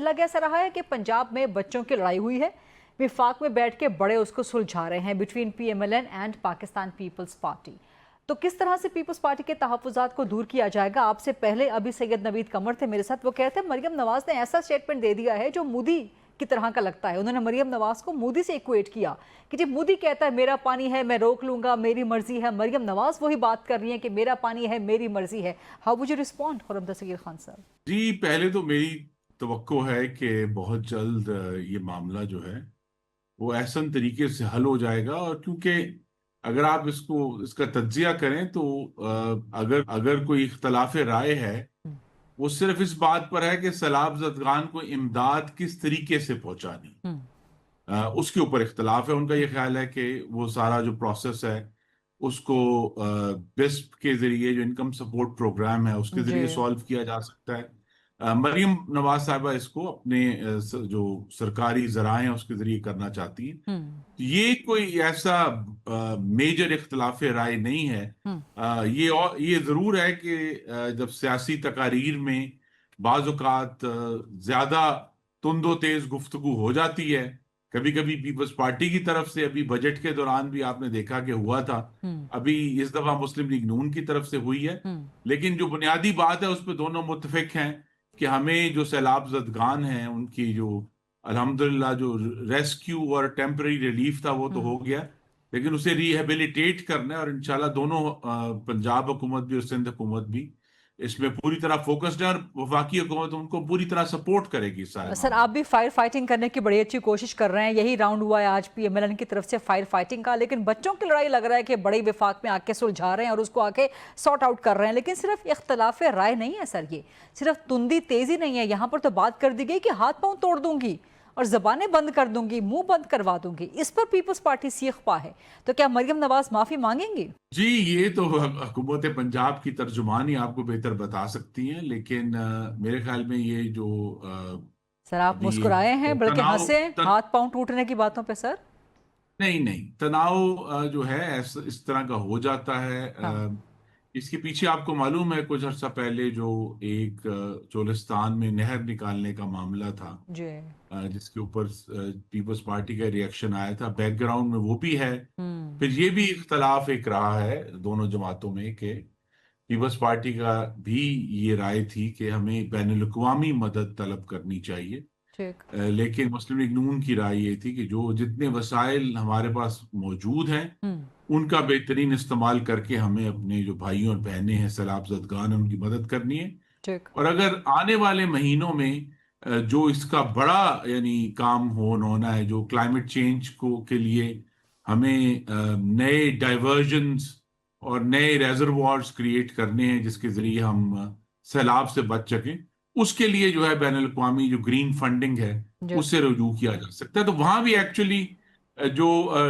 पहला गैस ऐसा रहा है कि पंजाब में बच्चों की लड़ाई हुई है, विफाक में बैठ के बड़े उसको सुलझा रहे हैं between PMLN and Pakistan Peoples Party. तो किस तरह से पीपल्स पार्टी के तहफ़्फ़ुज़ात को दूर किया जाएगा? आपसे पहले अभी सैयद नवीद कमर थे मेरे साथ, वो कहते हैं मरियम नवाज ने ऐसा स्टेटमेंट दे दिया है जो मोदी की तरह का लगता है। उन्होंने मरियम नवाज को मोदी से इक्वेट किया कि जब मोदी कहता है मेरा पानी है मैं रोक लूंगा, मेरी मर्जी है, मरियम नवाज वही बात कर रही है कि मेरा पानी है मेरी मर्जी है। How would you respond Khurram Dastgir Khan साहब? जी, पहले तो मेरी तवक्को है कि बहुत जल्द ये मामला जो है वो ऐसन तरीके से हल हो जाएगा। और क्योंकि अगर आप इसका तज्जिया करें तो अगर अगर कोई इख्तलाफ राय है वो सिर्फ इस बात पर है कि सैलाब ज़दगान को इमदाद किस तरीके से पहुंचानी, उसके ऊपर इख्तलाफ है। उनका ये ख्याल है कि वो सारा जो प्रोसेस है उसको बिस्प के जरिए, जो इनकम सपोर्ट प्रोग्राम है, उसके जी। जरिए सॉल्व किया जा सकता है। मरीम नवाज साहिबा इसको अपने जो सरकारी जराए हैं उसके जरिए करना चाहती हैं। हम्म। ये कोई ऐसा मेजर इख्तलाफ राय नहीं है। हम्म। ये जरूर है कि जब सियासी तकारीर में बाज़ औक़ात ज्यादा तुंदो तेज गुफ्तगू हो जाती है, कभी कभी पीपल्स पार्टी की तरफ से, अभी बजट के दौरान भी आपने देखा कि हुआ था, हम्म। अभी इस दफा मुस्लिम लीग नून की तरफ से हुई है। हम्म। लेकिन जो बुनियादी बात है उस पर दोनों मुत्तफिक हैं कि हमें जो सैलाब जदगान हैं उनकी जो अल्हम्दुलिल्लाह जो रेस्क्यू और टेम्पररी रिलीफ था वो तो हो हम्म। गया, लेकिन उसे रिहेबिलिटेट करना है। और इंशाल्लाह दोनों पंजाब हुकूमत भी और सिंध हुकूमत भी इसमें पूरी तरह फोकस्ड है, और वफाकी हुकूमत उनको पूरी तरह सपोर्ट करेगी इस सारे सर, मामले आप में। भी फायर फाइटिंग करने की बड़ी अच्छी कोशिश कर रहे हैं। यही राउंड हुआ है आज PMLN की तरफ से फायर फाइटिंग का, लेकिन बच्चों की लड़ाई लग रहा है कि बड़े विफाक में आके सुलझा रहे हैं और उसको आके सॉर्ट आउट कर रहे हैं। लेकिन सिर्फ इख्तलाफ राय नहीं है सर, ये सिर्फ तुंदी तेजी नहीं है। यहाँ पर तो बात कर दी गई कि हाथ पांव तोड़ दूंगी और जबानें बंद कर दूंगी, मुंह बंद करवा दूंगी। इस पर पीपल्स पार्टी सीख पा है, तो क्या मरियम नवाज माफी मांगेंगी? जी, ये तो हुकूमत पंजाब की तर्जुमान ही आपको बेहतर बता सकती हैं। लेकिन मेरे ख्याल में ये जो सर, आप अभी मुस्कुराए हैं बल्कि तनाव हंसे हाथ पांव टूटने की बातों पे सर। नहीं नहीं, तनाव जो है इस तरह का हो जाता है। हाँ इसके पीछे आपको मालूम है कुछ अर्सा पहले जो एक चोलिस्तान में नहर निकालने का मामला था, जी। जिसके ऊपर पीपल्स पार्टी का रिएक्शन आया था, बैकग्राउंड में वो भी है। हम्म। फिर ये भी इख्तलाफ एक रहा है दोनों जमातों में कि पीपल्स पार्टी का भी ये राय थी कि हमें बैनुल अक़वामी मदद तलब करनी चाहिए। ठीक। लेकिन मुस्लिम लीग नून की राय ये थी कि जो जितने वसाइल हमारे पास मौजूद हैं हम्म। उनका बेहतरीन इस्तेमाल करके हमें अपने जो भाइयों और बहनें हैं सैलाब ज़दगान हैं उनकी मदद करनी है। ठीक। और अगर आने वाले महीनों में जो इसका बड़ा यानी काम होना है, जो क्लाइमेट चेंज को के लिए हमें नए डाइवर्जन्स और नए रेजर्वॉयर्स क्रिएट करने हैं जिसके जरिए हम सैलाब से बच सकें, उसके लिए जो है बैनुल अक़वामी जो ग्रीन फंडिंग है जी। उससे रुजू किया जा सकता है। तो वहां भी एक्चुअली जो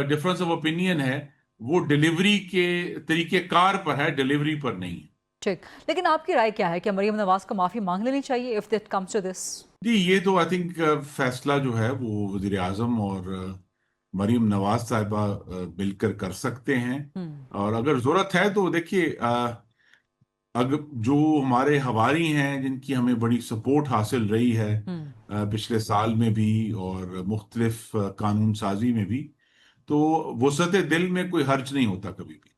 डिफरेंस ऑफ ओपिनियन है वो डिलीवरी के तरीके कार पर है, डिलीवरी पर नहीं है। ठीक। लेकिन आपकी राय क्या है, क्या मरियम नवाज को माफी मांग लेनी चाहिए if it comes to this? जी, ये तो आई थिंक फैसला जो है वो वजीर आजम और मरीम नवाज साहिबा मिलकर कर सकते हैं। हम्म। और अगर जरूरत है तो देखिए, अगर जो हमारे हवारी हैं जिनकी हमें बड़ी सपोर्ट हासिल रही है हम्म। पिछले साल में भी और मुख्तलिफ कानून साजी में भी, तो वसअत दिल में कोई हर्ज नहीं होता कभी भी।